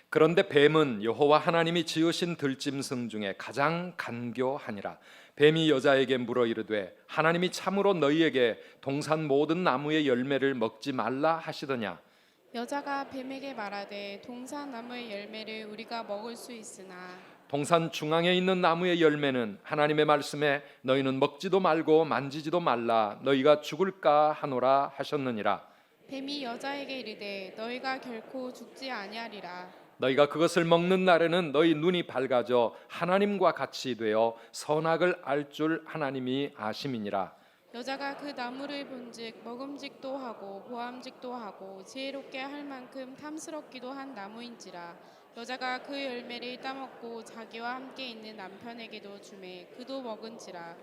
그런데 뱀은 여호와 하나님이 지으신 들짐승 중에 가장 간교하니라. 뱀이 여자에게 물어 이르되 하나님이 참으로 너희에게 동산 모든 나무의 열매를 먹지 말라 하시더냐. 여자가 뱀에게 말하되 동산 나무의 열매를 우리가 먹을 수 있으나 동산 중앙에 있는 나무의 열매는 하나님의 말씀에 너희는 먹지도 말고 만지지도 말라 너희가 죽을까 하노라 하셨느니라. 뱀이 여자에게 이르되 너희가 결코 죽지 아니하리라. 너희가 그것을 먹는 날에는 너희 눈이 밝아져 하나님과 같이 되어 선악을 알 줄 하나님이 아심이니라. 여자가 그 나무를 본즉 먹음직도 하고 보암직도 하고 지혜롭게 할 만큼 탐스럽기도 한 나무인지라. 여자가 그 열매를 따먹고 자기와 함께 있는 남편에게도 주매 그도 먹은지라.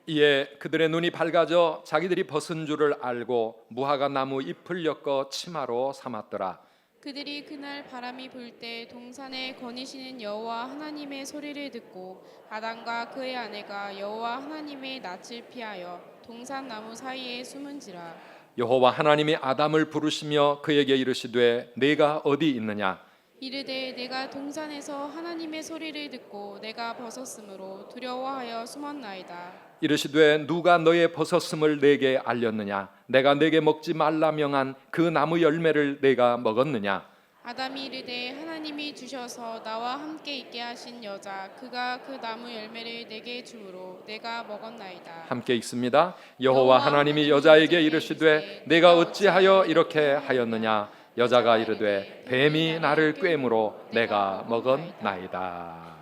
이에 그들의 눈이 밝아져 자기들이 벗은 줄을 알고 무화과 나무 잎을 엮어 치마로 삼았더라. 그들이 그날 바람이 불 때 동산에 거니시는 여호와 하나님의 소리를 듣고 아담과 그의 아내가 여호와 하나님의 낯을 피하여 동산 나무 사이에 숨은지라. 여호와 하나님이 아담을 부르시며 그에게 이르시되 네가 어디 있느냐. 이르되 내가 동산에서 하나님의 소리를 듣고 내가 벗었으므로 두려워하여 숨었나이다. 이르시되 누가 너의 벗었음을 내게 알렸느냐. 내가 내게 먹지 말라 명한 그 나무 열매를 내가 먹었느냐. 아담이 이르되 하나님이 주셔서 나와 함께 있게 하신 여자 그가 그 나무 열매를 내게 주므로 내가 먹었나이다. 함께 읽습니다. 여호와 하나님이 여자에게 이르시되 내가 어찌하여 이렇게 하였느냐. 여자가 이르되 뱀이 나를 꾀므로 내가 먹었나이다.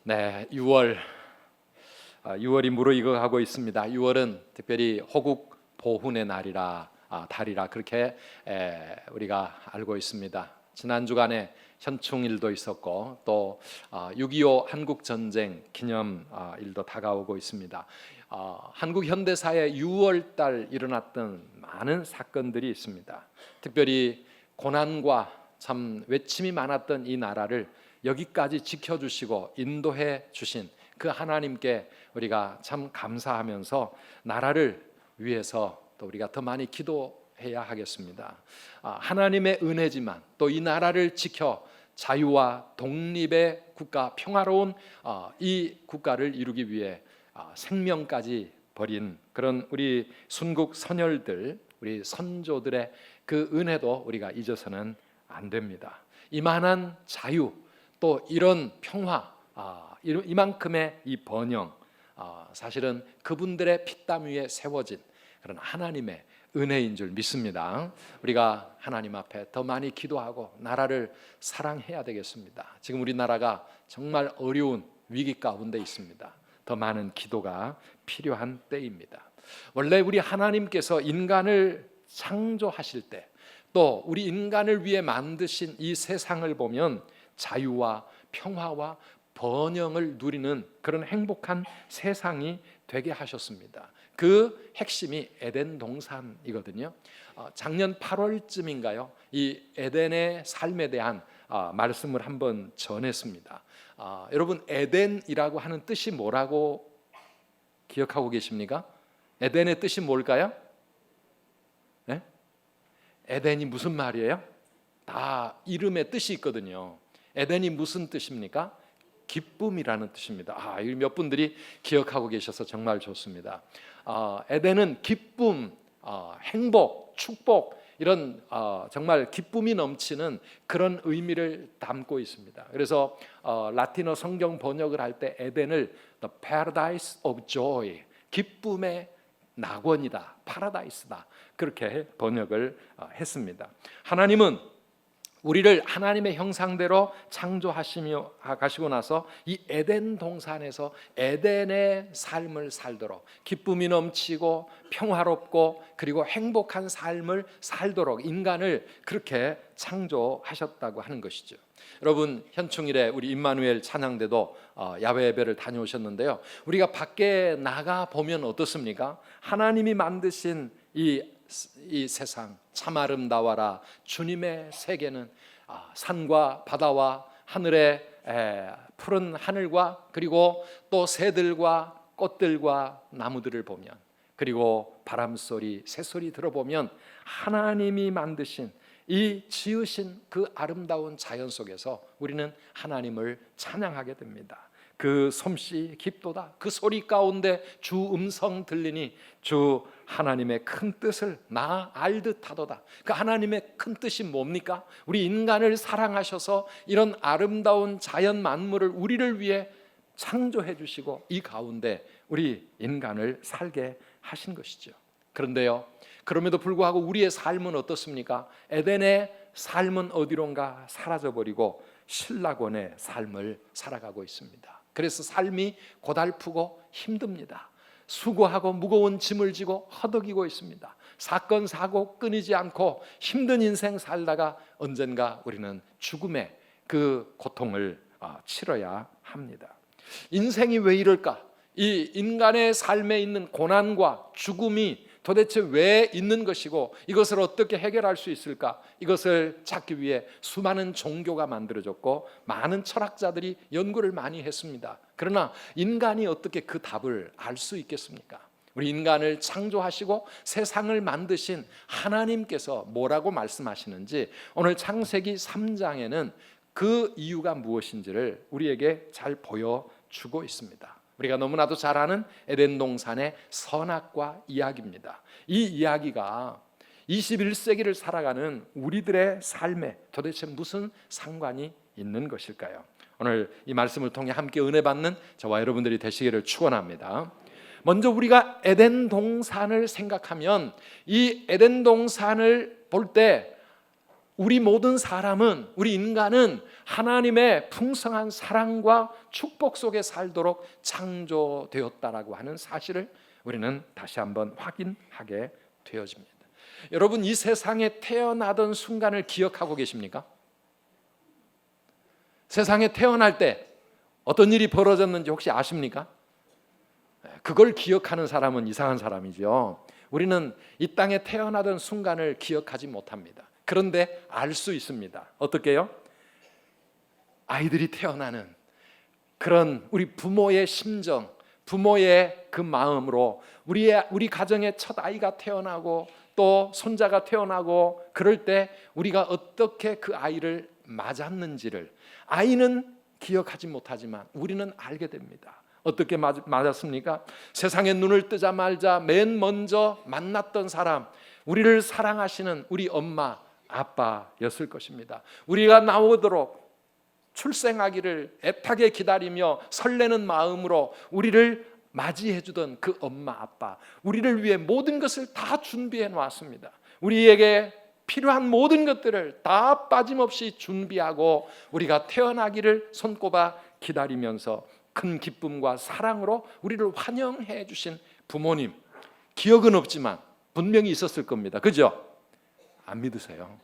네, 6월이 무르익어가고 있습니다. 6월은 특별히 호국 보훈의 날이라 달이라 그렇게 우리가 알고 있습니다. 지난 주간에 현충일도 있었고 또 6.25 한국 전쟁 기념일도 다가오고 있습니다. 한국 현대사에 6월 달 일어났던 많은 사건들이 있습니다. 특별히 고난과 참 외침이 많았던 이 나라를 여기까지 지켜주시고 인도해 주신 그 하나님께 우리가 참 감사하면서 나라를 위해서 또 우리가 더 많이 기도해야 하겠습니다. 하나님의 은혜지만 또 이 나라를 지켜 자유와 독립의 국가, 평화로운 이 국가를 이루기 위해 생명까지 버린 그런 우리 순국 선열들, 우리 선조들의 그 은혜도 우리가 잊어서는 안 됩니다. 이만한 자유, 또 이런 평화, 이만큼의 이 번영, 사실은 그분들의 피땀 위에 세워진 그런 하나님의 은혜인 줄 믿습니다. 우리가 하나님 앞에 더 많이 기도하고 나라를 사랑해야 되겠습니다. 지금 우리나라가 정말 어려운 위기 가운데 있습니다. 더 많은 기도가 필요한 때입니다. 원래 우리 하나님께서 인간을 창조하실 때 또 우리 인간을 위해 만드신 이 세상을 보면 자유와 평화와 번영을 누리는 그런 행복한 세상이 되게 하셨습니다. 그 핵심이 에덴 동산이거든요. 작년 8월쯤인가요? 이 에덴의 삶에 대한 말씀을 한번 전했습니다. 여러분 에덴이라고 하는 뜻이 뭐라고 기억하고 계십니까? 에덴의 뜻이 뭘까요? 네? 에덴이 무슨 말이에요? 다 이름의 뜻이 있거든요. 에덴이 무슨 뜻입니까? 기쁨이라는 뜻입니다. 몇 분들이 기억하고 계셔서 정말 좋습니다. 에덴은 기쁨, 행복, 축복 이런 정말 기쁨이 넘치는 그런 의미를 담고 있습니다. 그래서 라틴어 성경 번역을 할 때 에덴을 The Paradise of Joy, 기쁨의 낙원이다, 파라다이스다 그렇게 번역을 했습니다. 하나님은 우리를 하나님의 형상대로 창조하시며 가시고 나서 이 에덴 동산에서 에덴의 삶을 살도록 기쁨이 넘치고 평화롭고 그리고 행복한 삶을 살도록 인간을 그렇게 창조하셨다고 하는 것이죠. 여러분 현충일에 우리 임마누엘 찬양대도 야외 예배를 다녀오셨는데요. 우리가 밖에 나가 보면 어떻습니까? 하나님이 만드신 이 세상 참 아름다워라. 주님의 세계는 산과 바다와 하늘의 푸른 하늘과 그리고 또 새들과 꽃들과 나무들을 보면 그리고 바람소리, 새소리 들어보면 하나님이 만드신 이 지으신 그 아름다운 자연 속에서 우리는 하나님을 찬양하게 됩니다. 그 솜씨 깊도다. 그 소리 가운데 주 음성 들리니 주 하나님의 큰 뜻을 나 알듯 하도다. 그 하나님의 큰 뜻이 뭡니까? 우리 인간을 사랑하셔서 이런 아름다운 자연 만물을 우리를 위해 창조해 주시고 이 가운데 우리 인간을 살게 하신 것이죠. 그런데요, 그럼에도 불구하고 우리의 삶은 어떻습니까? 에덴의 삶은 어디론가 사라져버리고 신라권의 삶을 살아가고 있습니다. 그래서 삶이 고달프고 힘듭니다. 수고하고 무거운 짐을 지고 허덕이고 있습니다. 사건 사고 끊이지 않고 힘든 인생 살다가 언젠가 우리는 죽음의 그 고통을 치러야 합니다. 인생이 왜 이럴까? 이 인간의 삶에 있는 고난과 죽음이 도대체 왜 있는 것이고 이것을 어떻게 해결할 수 있을까? 이것을 찾기 위해 수많은 종교가 만들어졌고 많은 철학자들이 연구를 많이 했습니다. 그러나 인간이 어떻게 그 답을 알 수 있겠습니까? 우리 인간을 창조하시고 세상을 만드신 하나님께서 뭐라고 말씀하시는지 오늘 창세기 3장에는 그 이유가 무엇인지를 우리에게 잘 보여주고 있습니다. 우리가 너무나도 잘 아는 에덴 동산의 선악과 이야기입니다. 이 이야기가 21세기를 살아가는 우리들의 삶에 도대체 무슨 상관이 있는 것일까요? 오늘 이 말씀을 통해 함께 은혜 받는 저와 여러분들이 되시기를 축원합니다. 먼저 우리가 에덴 동산을 생각하면 이 에덴 동산을 볼 때 우리 모든 사람은, 우리 인간은 하나님의 풍성한 사랑과 축복 속에 살도록 창조되었다라고 하는 사실을 우리는 다시 한번 확인하게 되어집니다. 여러분, 이 세상에 태어나던 순간을 기억하고 계십니까? 세상에 태어날 때 어떤 일이 벌어졌는지 혹시 아십니까? 그걸 기억하는 사람은 이상한 사람이죠. 우리는 이 땅에 태어나던 순간을 기억하지 못합니다. 그런데 알 수 있습니다. 어떻게요? 아이들이 태어나는 그런 우리 부모의 심정, 부모의 그 마음으로 우리 가정의 첫 아이가 태어나고 또 손자가 태어나고 그럴 때 우리가 어떻게 그 아이를 맞았는지를 아이는 기억하지 못하지만 우리는 알게 됩니다. 어떻게 맞았습니까? 세상에 눈을 뜨자마자 맨 먼저 만났던 사람, 우리를 사랑하시는 우리 엄마, 아빠였을 것입니다. 우리가 나오도록 출생하기를 애타게 기다리며 설레는 마음으로 우리를 맞이해 주던 그 엄마, 아빠, 우리를 위해 모든 것을 다 준비해 놓았습니다. 우리에게 필요한 모든 것들을 다 빠짐없이 준비하고 우리가 태어나기를 손꼽아 기다리면서 큰 기쁨과 사랑으로 우리를 환영해 주신 부모님, 기억은 없지만 분명히 있었을 겁니다. 그죠? 안 믿으세요?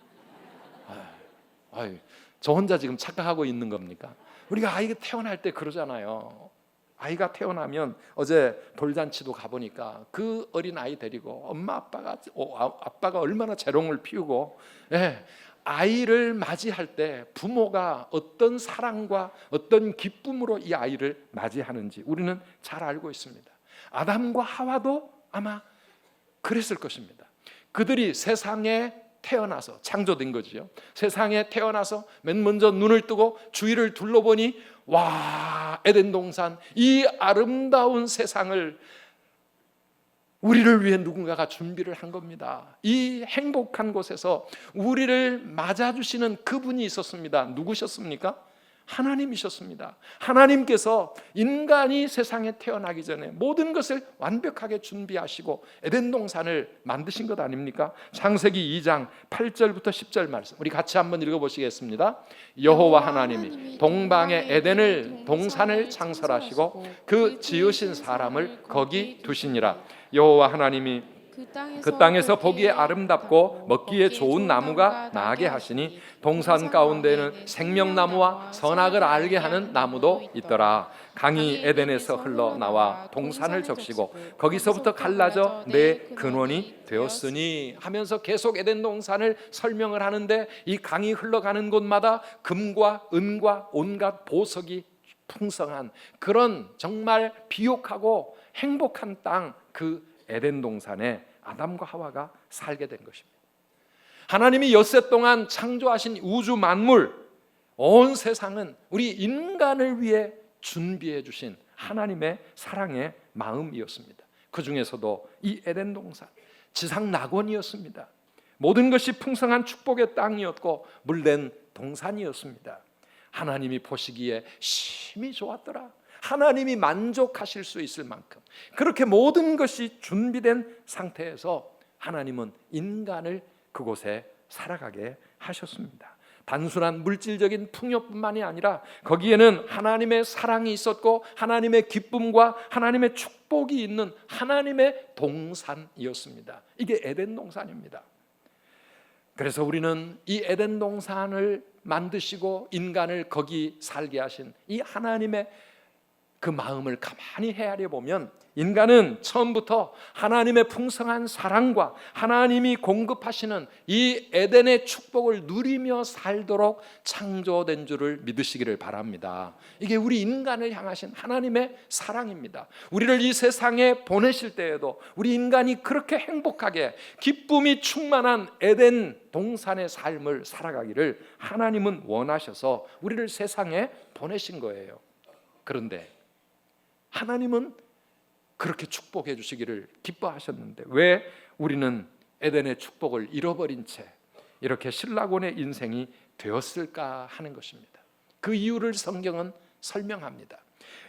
저 혼자 지금 착각하고 있는 겁니까? 우리가 아이가 태어날 때 그러잖아요. 아이가 태어나면 어제 돌잔치도 가보니까 그 어린 아이 데리고 엄마 아빠가 얼마나 재롱을 피우고, 아이를 맞이할 때 부모가 어떤 사랑과 어떤 기쁨으로 이 아이를 맞이하는지 우리는 잘 알고 있습니다. 아담과 하와도 아마 그랬을 것입니다. 그들이 세상에 태어나서 창조된 거지요. 세상에 태어나서 맨 먼저 눈을 뜨고 주위를 둘러보니 와, 에덴 동산, 이 아름다운 세상을 우리를 위해 누군가가 준비를 한 겁니다. 이 행복한 곳에서 우리를 맞아주시는 그분이 있었습니다. 누구셨습니까? 하나님이셨습니다. 하나님께서 인간이 세상에 태어나기 전에 모든 것을 완벽하게 준비하시고 에덴 동산을 만드신 것 아닙니까? 창세기 2장 8절부터 10절 말씀 우리 같이 한번 읽어보시겠습니다. 여호와 하나님이 동방의 에덴을 동산을 창설하시고 그 지으신 사람을 거기 두시니라. 여호와 하나님이 그 땅에서 보기에 아름답고 먹기에 좋은 나무가 나게 하시니 동산 가운데는 생명나무와 선악을 알게 하는 나무도 있더라. 강이 에덴에서 흘러나와 동산을 적시고 거기서부터 갈라져 내 근원이 되었으니 하면서 계속 에덴 동산을 설명을 하는데 이 강이 흘러가는 곳마다 금과 은과 온갖 보석이 풍성한 그런 정말 비옥하고 행복한 땅, 그 에덴 동산에 아담과 하와가 살게 된 것입니다. 하나님이 엿새 동안 창조하신 우주 만물, 온 세상은 우리 인간을 위해 준비해 주신 하나님의 사랑의 마음이었습니다. 그 중에서도 이 에덴 동산, 지상 낙원이었습니다. 모든 것이 풍성한 축복의 땅이었고 물된 동산이었습니다. 하나님이 보시기에 심히 좋았더라. 하나님이 만족하실 수 있을 만큼 그렇게 모든 것이 준비된 상태에서 하나님은 인간을 그곳에 살아가게 하셨습니다. 단순한 물질적인 풍요뿐만이 아니라 거기에는 하나님의 사랑이 있었고 하나님의 기쁨과 하나님의 축복이 있는 하나님의 동산이었습니다. 이게 에덴 동산입니다. 그래서 우리는 이 에덴 동산을 만드시고 인간을 거기 살게 하신 이 하나님의 그 마음을 가만히 헤아려 보면 인간은 처음부터 하나님의 풍성한 사랑과 하나님이 공급하시는 이 에덴의 축복을 누리며 살도록 창조된 줄을 믿으시기를 바랍니다. 이게 우리 인간을 향하신 하나님의 사랑입니다. 우리를 이 세상에 보내실 때에도 우리 인간이 그렇게 행복하게 기쁨이 충만한 에덴 동산의 삶을 살아가기를 하나님은 원하셔서 우리를 세상에 보내신 거예요. 그런데 하나님은 그렇게 축복해 주시기를 기뻐하셨는데 왜 우리는 에덴의 축복을 잃어버린 채 이렇게 신라곤의 인생이 되었을까 하는 것입니다. 그 이유를 성경은 설명합니다.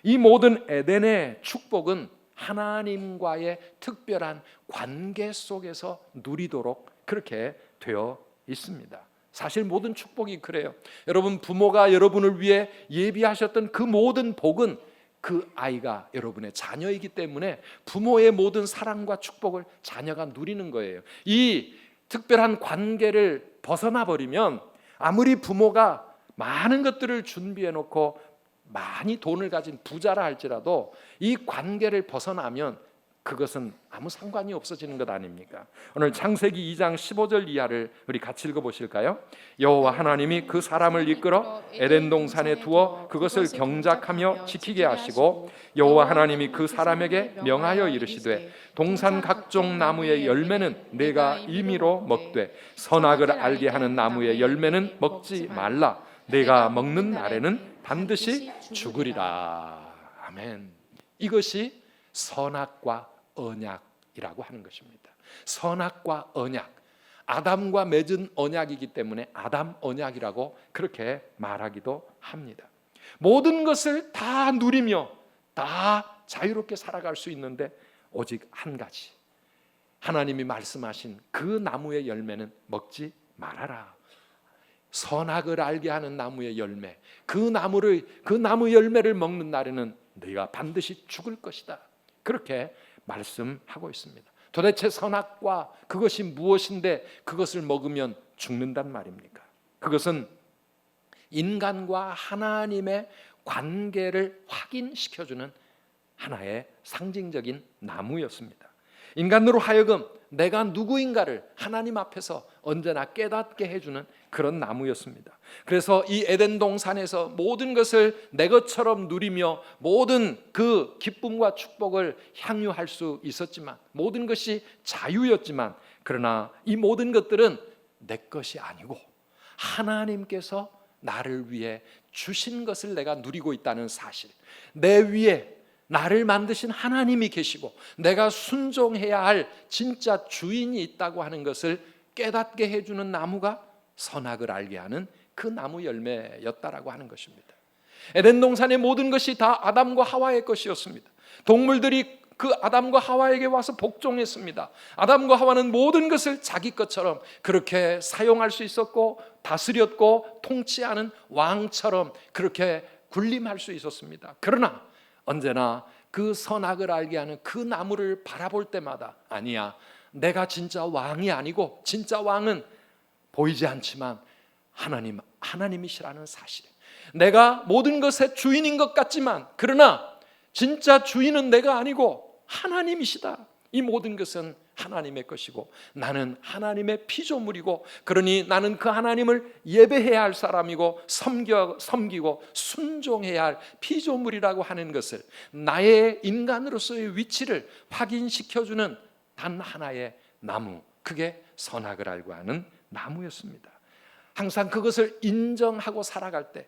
이 모든 에덴의 축복은 하나님과의 특별한 관계 속에서 누리도록 그렇게 되어 있습니다. 사실 모든 축복이 그래요. 여러분 부모가 여러분을 위해 예비하셨던 그 모든 복은 그 아이가 여러분의 자녀이기 때문에 부모의 모든 사랑과 축복을 자녀가 누리는 거예요. 이 특별한 관계를 벗어나 버리면 아무리 부모가 많은 것들을 준비해 놓고 많이 돈을 가진 부자라 할지라도 이 관계를 벗어나면 그것은 아무 상관이 없어지는 것 아닙니까? 오늘 창세기 2장 15절 이하를 우리 같이 읽어보실까요? 여호와 하나님이 그 사람을 이끌어 에덴 동산에 두어 그것을 경작하며 지키게 하시고 여호와 하나님이 그 사람에게 명하여 이르시되 동산 각종 나무의 열매는 내가 임의로 먹되 선악을 알게 하는 나무의 열매는 먹지 말라. 내가 먹는 날에는 반드시 죽으리라. 아멘. 이것이 선악과 언약이라고 하는 것입니다. 선악과 언약, 아담과 맺은 언약이기 때문에 아담 언약이라고 그렇게 말하기도 합니다. 모든 것을 다 누리며 다 자유롭게 살아갈 수 있는데 오직 한 가지, 하나님이 말씀하신 그 나무의 열매는 먹지 말아라. 선악을 알게 하는 나무의 열매, 그 나무 열매를 먹는 날에는 너희가 반드시 죽을 것이다. 그렇게 말씀하고 있습니다. 도대체 선악과 그것이 무엇인데 그것을 먹으면 죽는단 말입니까? 그것은 인간과 하나님의 관계를 확인시켜주는 하나의 상징적인 나무였습니다. 인간으로 하여금 내가 누구인가를 하나님 앞에서 언제나 깨닫게 해주는 그런 나무였습니다. 그래서 이 에덴 동산에서 모든 것을 내 것처럼 누리며 모든 그 기쁨과 축복을 향유할 수 있었지만, 모든 것이 자유였지만, 그러나 이 모든 것들은 내 것이 아니고 하나님께서 나를 위해 주신 것을 내가 누리고 있다는 사실, 내 위에 나를 만드신 하나님이 계시고 내가 순종해야 할 진짜 주인이 있다고 하는 것을 깨닫게 해주는 나무가 선악을 알게 하는 그 나무 열매였다라고 하는 것입니다. 에덴 동산의 모든 것이 다 아담과 하와의 것이었습니다. 동물들이 그 아담과 하와에게 와서 복종했습니다. 아담과 하와는 모든 것을 자기 것처럼 그렇게 사용할 수 있었고 다스렸고 통치하는 왕처럼 그렇게 군림할 수 있었습니다. 그러나 언제나 그 선악을 알게 하는 그 나무를 바라볼 때마다, 아니야, 내가 진짜 왕이 아니고 진짜 왕은 보이지 않지만 하나님이시라는 사실, 내가 모든 것의 주인인 것 같지만 그러나 진짜 주인은 내가 아니고 하나님이시다. 이 모든 것은 하나님의 것이고 나는 하나님의 피조물이고, 그러니 나는 그 하나님을 예배해야 할 사람이고 섬기고 순종해야 할 피조물이라고 하는 것을, 나의 인간으로서의 위치를 확인시켜주는 단 하나의 나무, 그게 선악을 알고 하는 나무였습니다. 항상 그것을 인정하고 살아갈 때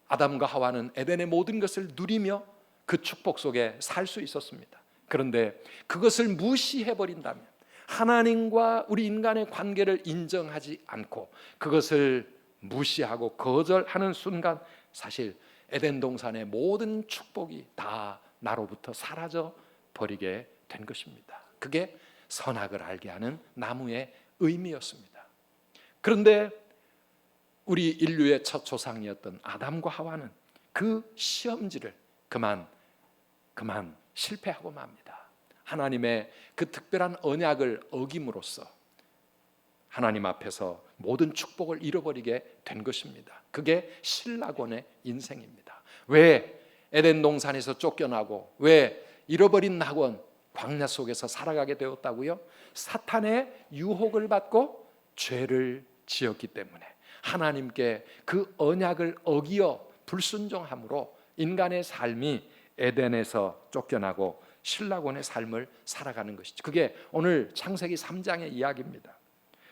아담과 하와는 에덴의 모든 것을 누리며 그 축복 속에 살 수 있었습니다. 그런데 그것을 무시해버린다면, 하나님과 우리 인간의 관계를 인정하지 않고 그것을 무시하고 거절하는 순간 사실 에덴 동산의 모든 축복이 다 나로부터 사라져 버리게 된 것입니다. 그게 선악을 알게 하는 나무의 의미였습니다. 그런데 우리 인류의 첫 조상이었던 아담과 하와는 그 시험지를 그만 실패하고 맙니다. 하나님의 그 특별한 언약을 어김으로써 하나님 앞에서 모든 축복을 잃어버리게 된 것입니다. 그게 신라곤의 인생입니다. 왜 에덴 동산에서 쫓겨나고 왜 잃어버린 낙원 광야 속에서 살아가게 되었다고요? 사탄의 유혹을 받고 죄를 지었기 때문에, 하나님께 그 언약을 어기어 불순종함으로 인간의 삶이 에덴에서 쫓겨나고 신라곤의 삶을 살아가는 것이죠. 그게 오늘 창세기 3장의 이야기입니다.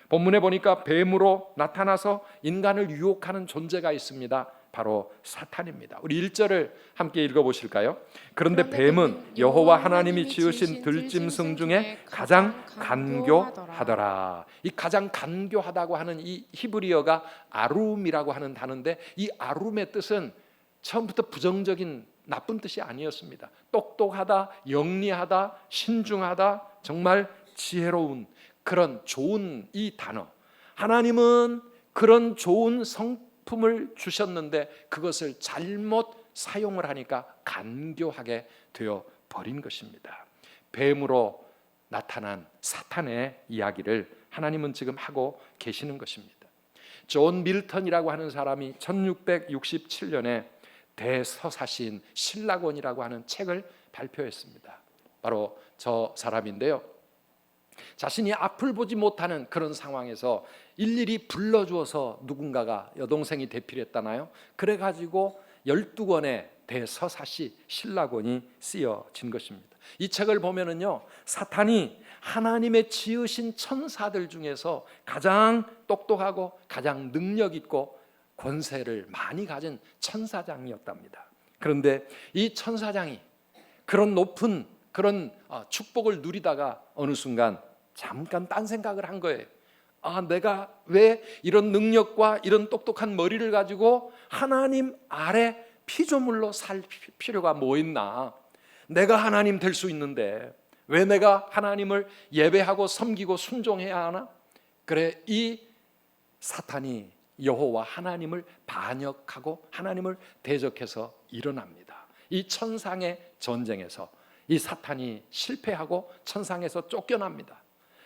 본문에 보니까 뱀으로 나타나서 인간을 유혹하는 존재가 있습니다. 바로 사탄입니다. 우리 1절을 함께 읽어보실까요? 그런데 뱀은 여호와 하나님이 지으신 들짐승 중에 가장 간교하더라. 이 가장 간교하다고 하는 이 히브리어가 아룸이라고 하는 단어인데, 이 아룸의 뜻은 처음부터 부정적인 나쁜 뜻이 아니었습니다. 똑똑하다, 영리하다, 신중하다, 정말 지혜로운 그런 좋은 이 단어. 하나님은 그런 좋은 성품을 주셨는데 그것을 잘못 사용을 하니까 간교하게 되어 버린 것입니다. 뱀으로 나타난 사탄의 이야기를 하나님은 지금 하고 계시는 것입니다. 존 밀턴이라고 하는 사람이 1667년에 대서사시인 신라곤이라고 하는 책을 발표했습니다. 바로 저 사람인데요, 자신이 앞을 보지 못하는 그런 상황에서 일일이 불러주어서 누군가가 여동생이 대필했다나요? 그래가지고 12권의 대서사시 신라곤이 쓰여진 것입니다. 이 책을 보면은요, 사탄이 하나님의 지으신 천사들 중에서 가장 똑똑하고 가장 능력 있고 권세를 많이 가진 천사장이었답니다. 그런데 이 천사장이 그런 높은 그런 축복을 누리다가 어느 순간 잠깐 딴 생각을 한 거예요. 내가 왜 이런 능력과 이런 똑똑한 머리를 가지고 하나님 아래 피조물로 살 필요가 뭐 있나? 내가 하나님 될 수 있는데 왜 내가 하나님을 예배하고 섬기고 순종해야 하나? 그래, 이 사탄이 여호와 하나님을 반역하고 하나님을 대적해서 일어납니다. 이 천상의 전쟁에서 이 사탄이 실패하고 천상에서 쫓겨납니다.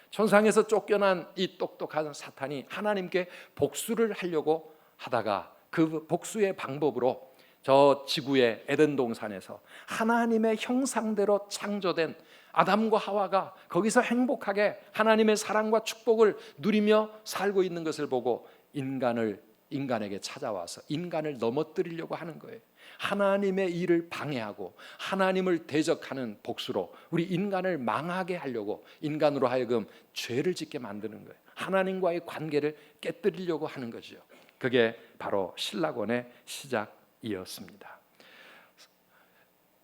천상에서 쫓겨난 이 똑똑한 사탄이 하나님께 복수를 하려고 하다가 그 복수의 방법으로 저 지구의 에덴 동산에서 하나님의 형상대로 창조된 아담과 하와가 거기서 행복하게 하나님의 사랑과 축복을 누리며 살고 있는 것을 보고 인간에게 찾아와서 인간을 넘어뜨리려고 하는 거예요. 하나님의 일을 방해하고 하나님을 대적하는 복수로 우리 인간을 망하게 하려고 인간으로 하여금 죄를 짓게 만드는 거예요. 하나님과의 관계를 깨뜨리려고 하는 거죠. 그게 바로 신라곤의 시작이었습니다.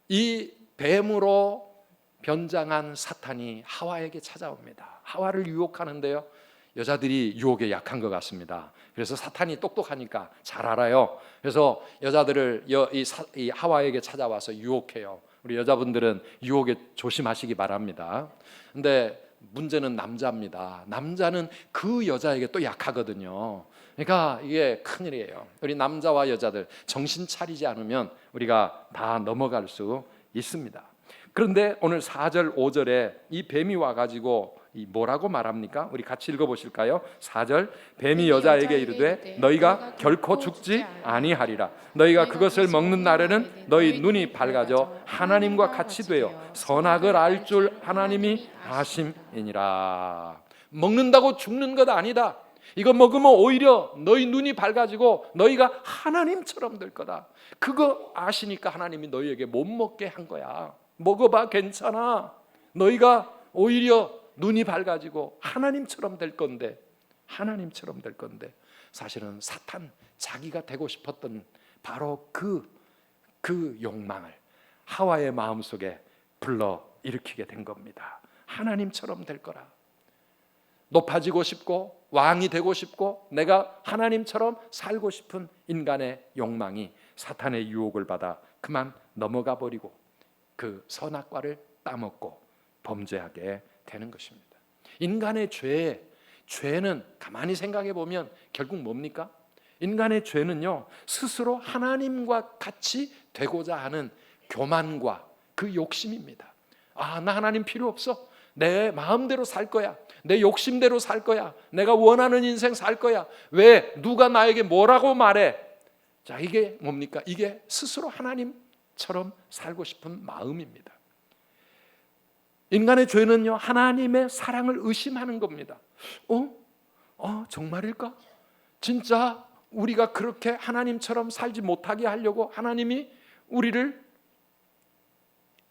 이 뱀으로 변장한 사탄이 하와에게 찾아옵니다. 하와를 유혹하는데요, 여자들이 유혹에 약한 것 같습니다. 그래서 사탄이 똑똑하니까 잘 알아요. 그래서 여자들을 이 하와에게 찾아와서 유혹해요. 우리 여자분들은 유혹에 조심하시기 바랍니다. 근데 문제는 남자입니다. 남자는 그 여자에게 또 약하거든요. 그러니까 이게 큰일이에요. 우리 남자와 여자들 정신 차리지 않으면 우리가 다 넘어갈 수 있습니다. 그런데 오늘 4절 5절에 이 뱀이 와가지고 뭐라고 말합니까? 우리 같이 읽어보실까요? 4절, 뱀이 여자에게 이르되 너희가 결코 죽지 아니하리라. 너희가 그것을 먹는 날에는 너희 눈이 밝아져 하나님과 같이 되어 선악을 알 줄 하나님이 아심이니라. 먹는다고 죽는 것 아니다. 이거 먹으면 오히려 너희 눈이 밝아지고 너희가 하나님처럼 될 거다. 그거 아시니까 하나님이 너희에게 못 먹게 한 거야. 먹어봐, 괜찮아. 너희가 오히려 눈이 밝아지고 하나님처럼 될 건데 하나님처럼 될 건데, 사실은 사탄 자기가 되고 싶었던 바로 그 욕망을 하와의 마음속에 불러 일으키게 된 겁니다. 하나님처럼 될 거라. 높아지고 싶고 왕이 되고 싶고 내가 하나님처럼 살고 싶은 인간의 욕망이 사탄의 유혹을 받아 그만 넘어가 버리고 그 선악과를 따먹고 범죄하게 되는 것입니다. 인간의 죄는 가만히 생각해 보면 결국 뭡니까? 인간의 죄는요, 스스로 하나님과 같이 되고자 하는 교만과 그 욕심입니다. 나 하나님 필요 없어. 내 마음대로 살 거야. 내 욕심대로 살 거야. 내가 원하는 인생 살 거야. 왜? 누가 나에게 뭐라고 말해? 자, 이게 뭡니까? 이게 스스로 하나님처럼 살고 싶은 마음입니다. 인간의 죄는요, 하나님의 사랑을 의심하는 겁니다. 정말일까? 진짜 우리가 그렇게 하나님처럼 살지 못하게 하려고 하나님이 우리를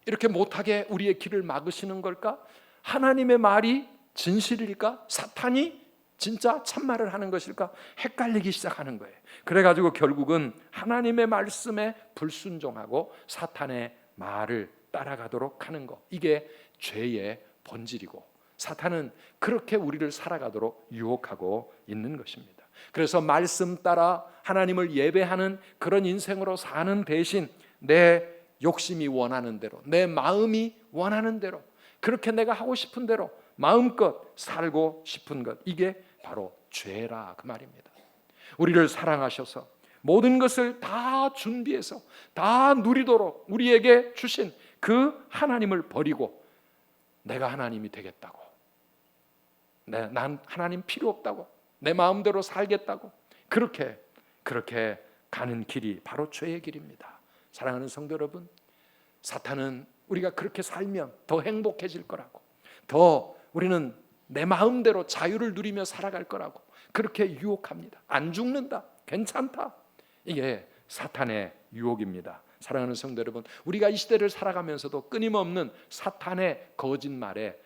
이렇게 못하게 우리의 길을 막으시는 걸까? 하나님의 말이 진실일까? 사탄이 진짜 참말을 하는 것일까? 헷갈리기 시작하는 거예요. 그래가지고 결국은 하나님의 말씀에 불순종하고 사탄의 말을 따라가도록 하는 것, 이게 죄의 본질이고 사탄은 그렇게 우리를 살아가도록 유혹하고 있는 것입니다. 그래서 말씀 따라 하나님을 예배하는 그런 인생으로 사는 대신 내 욕심이 원하는 대로, 내 마음이 원하는 대로, 그렇게 내가 하고 싶은 대로 마음껏 살고 싶은 것, 이게 바로 죄라 그 말입니다. 우리를 사랑하셔서 모든 것을 다 준비해서 다 누리도록 우리에게 주신 그 하나님을 버리고 내가 하나님이 되겠다고, 난 하나님 필요 없다고, 내 마음대로 살겠다고, 그렇게 가는 길이 바로 죄의 길입니다. 사랑하는 성도 여러분, 사탄은 우리가 그렇게 살면 더 행복해질 거라고, 더 우리는 내 마음대로 자유를 누리며 살아갈 거라고 그렇게 유혹합니다. 안 죽는다, 괜찮다, 이게 사탄의 유혹입니다. 사랑하는 성도 여러분, 우리가 이 시대를 살아가면서도 끊임없는 사탄의 거짓말에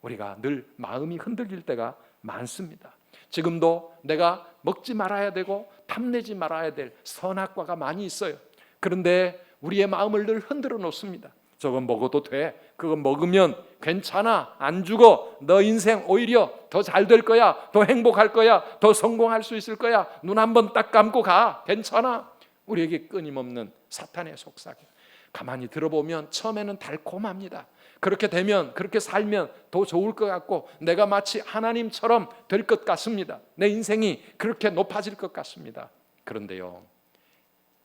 우리가 늘 마음이 흔들릴 때가 많습니다. 지금도 내가 먹지 말아야 되고 탐내지 말아야 될 선악과가 많이 있어요. 그런데 우리의 마음을 늘 흔들어 놓습니다. 저건 먹어도 돼, 그건 먹으면 괜찮아, 안 죽어, 너 인생 오히려 더 잘 될 거야, 더 행복할 거야, 더 성공할 수 있을 거야, 눈 한번 딱 감고 가, 괜찮아. 우리에게 끊임없는 사탄의 속삭임. 가만히 들어보면 처음에는 달콤합니다. 그렇게 되면, 그렇게 살면 더 좋을 것 같고 내가 마치 하나님처럼 될 것 같습니다. 내 인생이 그렇게 높아질 것 같습니다. 그런데요,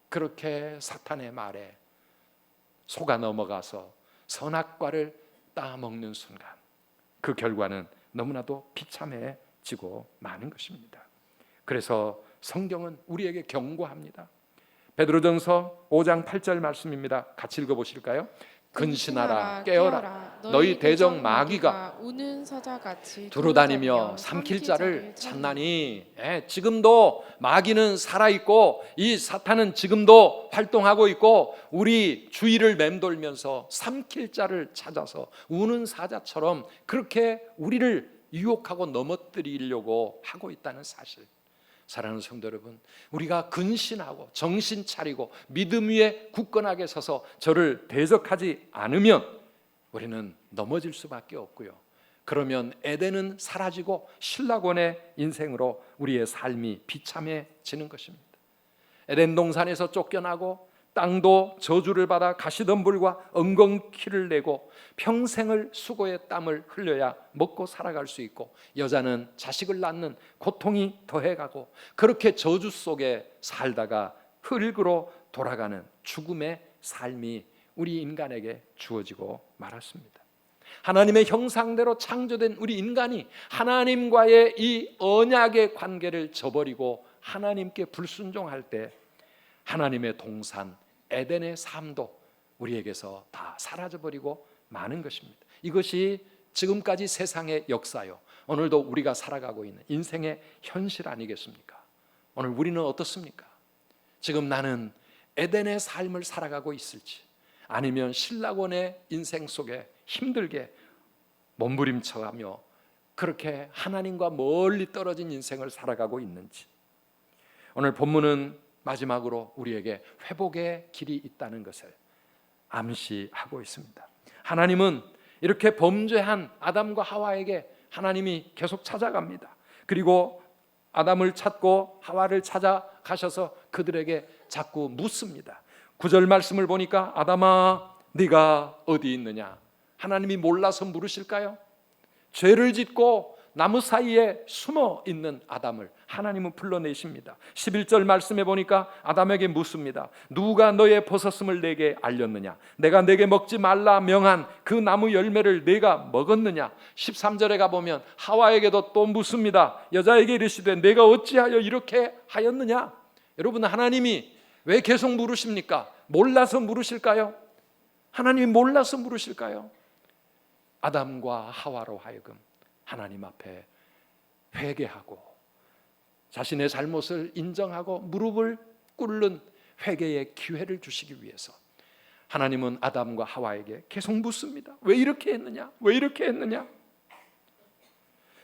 그렇게 사탄의 말에 속아 넘어가서 선악과를 따먹는 순간 그 결과는 너무나도 비참해지고 마는 것입니다. 그래서 성경은 우리에게 경고합니다. 베드로전서 5장 8절 말씀입니다. 같이 읽어보실까요? 근신하라, 깨어라. 너희 대적 마귀가 우는 사자같이 두루다니며 삼킬 자를 찾나니. 지금도 마귀는 살아있고 이 사탄은 지금도 활동하고 있고 우리 주위를 맴돌면서 삼킬 자를 찾아서 우는 사자처럼 그렇게 우리를 유혹하고 넘어뜨리려고 하고 있다는 사실. 사랑하는 성도 여러분, 우리가 근신하고 정신 차리고 믿음 위에 굳건하게 서서 저를 대적하지 않으면 우리는 넘어질 수밖에 없고요. 그러면 에덴은 사라지고 신라곤의 인생으로 우리의 삶이 비참해지는 것입니다. 에덴 동산에서 쫓겨나고 땅도 저주를 받아 가시덤불과 엉겅퀴를 내고 평생을 수고의 땀을 흘려야 먹고 살아갈 수 있고 여자는 자식을 낳는 고통이 더해가고 그렇게 저주 속에 살다가 흙으로 돌아가는 죽음의 삶이 우리 인간에게 주어지고 말았습니다. 하나님의 형상대로 창조된 우리 인간이 하나님과의 이 언약의 관계를 저버리고 하나님께 불순종할 때 하나님의 동산 에덴의 삶도 우리에게서 다 사라져버리고 마는 것입니다. 이것이 지금까지 세상의 역사요, 오늘도 우리가 살아가고 있는 인생의 현실 아니겠습니까? 오늘 우리는 어떻습니까? 지금 나는 에덴의 삶을 살아가고 있을지 아니면 신라곤의 인생 속에 힘들게 몸부림쳐가며 그렇게 하나님과 멀리 떨어진 인생을 살아가고 있는지, 오늘 본문은 마지막으로 우리에게 회복의 길이 있다는 것을 암시하고 있습니다. 하나님은 이렇게 범죄한 아담과 하와에게 하나님이 계속 찾아갑니다. 그리고 아담을 찾고 하와를 찾아가셔서 그들에게 자꾸 묻습니다. 9절 말씀을 보니까 아담아 네가 어디 있느냐? 하나님이 몰라서 물으실까요? 죄를 짓고 나무 사이에 숨어 있는 아담을 하나님은 불러내십니다. 11절 말씀에 보니까 아담에게 묻습니다. 누가 너의 벗었음을 내게 알렸느냐? 내가 내게 먹지 말라 명한 그 나무 열매를 내가 먹었느냐? 13절에 가보면 하와에게도 또 묻습니다. 여자에게 이르시되 내가 어찌하여 이렇게 하였느냐? 여러분, 하나님이 왜 계속 물으십니까? 몰라서 물으실까요? 하나님이 몰라서 물으실까요? 아담과 하와로 하여금 하나님 앞에 회개하고 자신의 잘못을 인정하고 무릎을 꿇는 회개의 기회를 주시기 위해서 하나님은 아담과 하와에게 계속 묻습니다. 왜 이렇게 했느냐? 왜 이렇게 했느냐?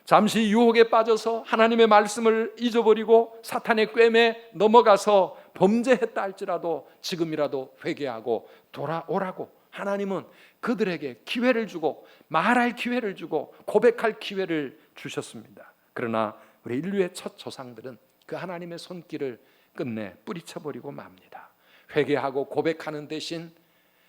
잠시 유혹에 빠져서 하나님의 말씀을 잊어버리고 사탄의 꿰매 넘어가서 범죄했다 할지라도 지금이라도 회개하고 돌아오라고 하나님은 그들에게 기회를 주고 말할 기회를 주고 고백할 기회를 주셨습니다. 그러나 우리 인류의 첫 조상들은 그 하나님의 손길을 끝내 뿌리쳐버리고 맙니다. 회개하고 고백하는 대신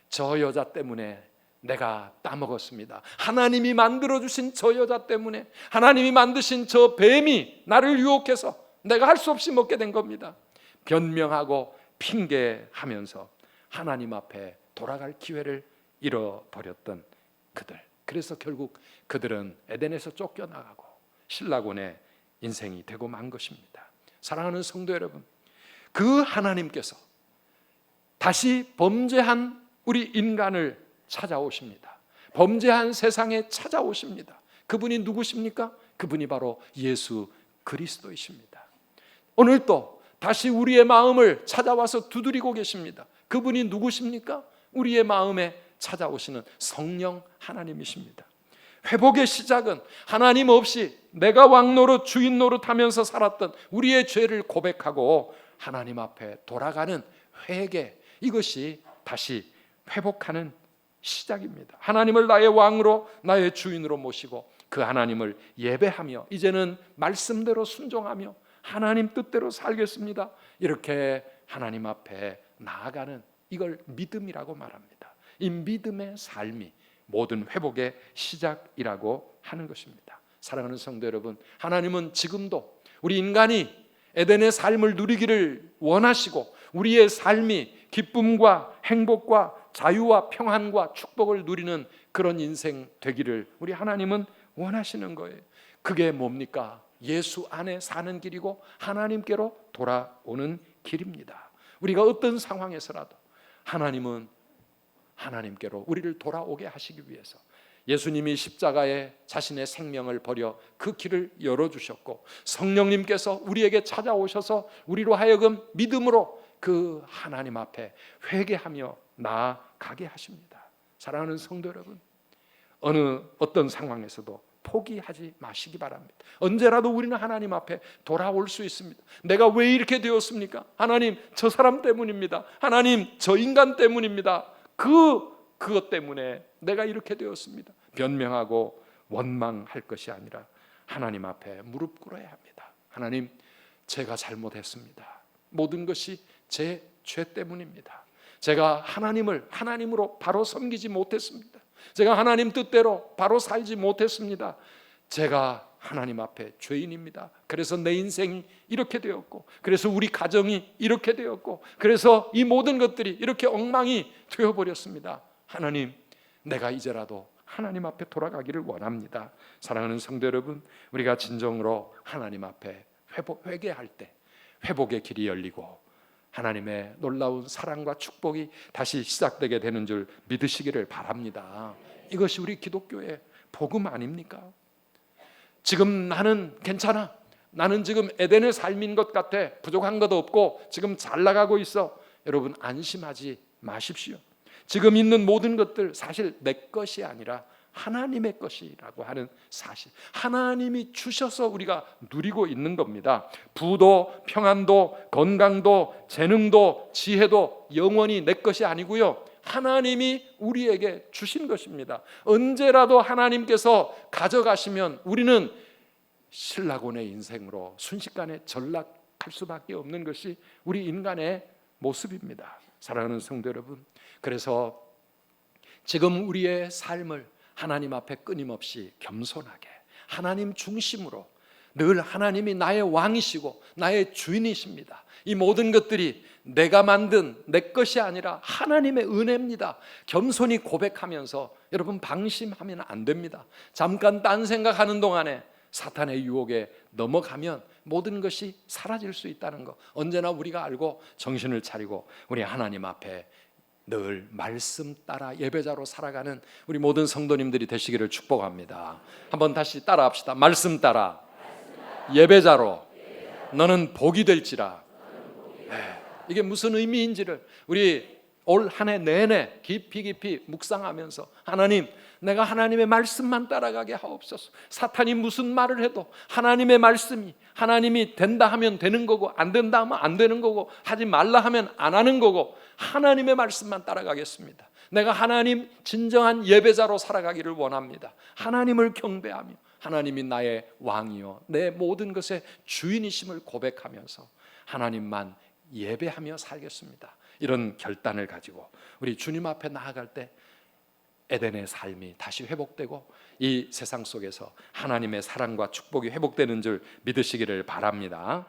저 여자 때문에 내가 따먹었습니다. 하나님이 만들어주신 저 여자 때문에, 하나님이 만드신 저 뱀이 나를 유혹해서 내가 할 수 없이 먹게 된 겁니다. 변명하고 핑계하면서 하나님 앞에 돌아갈 기회를 잃어버렸던 그들. 그래서 결국 그들은 에덴에서 쫓겨나가고 신라곤의 인생이 되고 만 것입니다. 사랑하는 성도 여러분, 그 하나님께서 다시 범죄한 우리 인간을 찾아오십니다. 범죄한 세상에 찾아오십니다. 그분이 누구십니까? 그분이 바로 예수 그리스도이십니다. 오늘 또 다시 우리의 마음을 찾아와서 두드리고 계십니다. 그분이 누구십니까? 우리의 마음에 찾아오시는 성령 하나님이십니다. 회복의 시작은 하나님 없이 내가 왕노릇 주인 노릇하면서 살았던 우리의 죄를 고백하고 하나님 앞에 돌아가는 회개, 이것이 다시 회복하는 시작입니다. 하나님을 나의 왕으로 나의 주인으로 모시고 그 하나님을 예배하며 이제는 말씀대로 순종하며 하나님 뜻대로 살겠습니다. 이렇게 하나님 앞에 나아가는, 이걸 믿음이라고 말합니다. 이 믿음의 삶이 모든 회복의 시작이라고 하는 것입니다. 사랑하는 성도 여러분, 하나님은 지금도 우리 인간이 에덴의 삶을 누리기를 원하시고 우리의 삶이 기쁨과 행복과 자유와 평안과 축복을 누리는 그런 인생 되기를 우리 하나님은 원하시는 거예요. 그게 뭡니까? 예수 안에 사는 길이고 하나님께로 돌아오는 길입니다. 우리가 어떤 상황에서라도 하나님은 하나님께로 우리를 돌아오게 하시기 위해서 예수님이 십자가에 자신의 생명을 버려 그 길을 열어주셨고 성령님께서 우리에게 찾아오셔서 우리로 하여금 믿음으로 그 하나님 앞에 회개하며 나아가게 하십니다. 사랑하는 성도 여러분, 어떤 상황에서도 포기하지 마시기 바랍니다. 언제라도 우리는 하나님 앞에 돌아올 수 있습니다. 내가 왜 이렇게 되었습니까? 하나님, 저 사람 때문입니다. 하나님, 저 인간 때문입니다. 그것 때문에 내가 이렇게 되었습니다. 변명하고 원망할 것이 아니라 하나님 앞에 무릎 꿇어야 합니다. 하나님, 제가 잘못했습니다. 모든 것이 제 죄 때문입니다. 제가 하나님으로 바로 섬기지 못했습니다. 제가 하나님 뜻대로 바로 살지 못했습니다. 제가 하나님 앞에 죄인입니다. 그래서 내 인생이 이렇게 되었고, 그래서 우리 가정이 이렇게 되었고, 그래서 이 모든 것들이 이렇게 엉망이 되어버렸습니다. 하나님, 내가 이제라도 하나님 앞에 돌아가기를 원합니다. 사랑하는 성도 여러분, 우리가 진정으로 하나님 앞에 회개할 때 회복의 길이 열리고 하나님의 놀라운 사랑과 축복이 다시 시작되게 되는 줄 믿으시기를 바랍니다. 이것이 우리 기독교의 복음 아닙니까? 지금 나는 괜찮아, 나는 지금 에덴의 삶인 것 같아, 부족한 것도 없고 지금 잘 나가고 있어. 여러분, 안심하지 마십시오. 지금 있는 모든 것들 사실 내 것이 아니라 하나님의 것이라고 하는 사실, 하나님이 주셔서 우리가 누리고 있는 겁니다. 부도, 평안도, 건강도, 재능도, 지혜도 영원히 내 것이 아니고요, 하나님이 우리에게 주신 것입니다. 언제라도 하나님께서 가져가시면 우리는 신라곤의 인생으로 순식간에 전락할 수밖에 없는 것이 우리 인간의 모습입니다. 사랑하는 성도 여러분, 그래서 지금 우리의 삶을 하나님 앞에 끊임없이 겸손하게 하나님 중심으로, 늘 하나님이 나의 왕이시고 나의 주인이십니다. 이 모든 것들이 내가 만든 내 것이 아니라 하나님의 은혜입니다. 겸손히 고백하면서, 여러분 방심하면 안 됩니다. 잠깐 딴 생각하는 동안에 사탄의 유혹에 넘어가면 모든 것이 사라질 수 있다는 것, 언제나 우리가 알고 정신을 차리고 우리 하나님 앞에 늘 말씀 따라 예배자로 살아가는 우리 모든 성도님들이 되시기를 축복합니다. 한번 다시 따라합시다. 말씀 따라 예배자로 너는 복이 될지라. 이게 무슨 의미인지를 우리 올 한 해 내내 깊이 묵상하면서, 하나님, 내가 하나님의 말씀만 따라가게 하옵소서. 사탄이 무슨 말을 해도 하나님의 말씀이, 하나님이 된다 하면 되는 거고 안 된다 하면 안 되는 거고 하지 말라 하면 안 하는 거고, 하나님의 말씀만 따라가겠습니다. 내가 하나님 진정한 예배자로 살아가기를 원합니다. 하나님을 경배하며 하나님이 나의 왕이요 내 모든 것의 주인이심을 고백하면서 하나님만 예배하며 살겠습니다. 이런 결단을 가지고 우리 주님 앞에 나아갈 때 에덴의 삶이 다시 회복되고 이 세상 속에서 하나님의 사랑과 축복이 회복되는 줄 믿으시기를 바랍니다.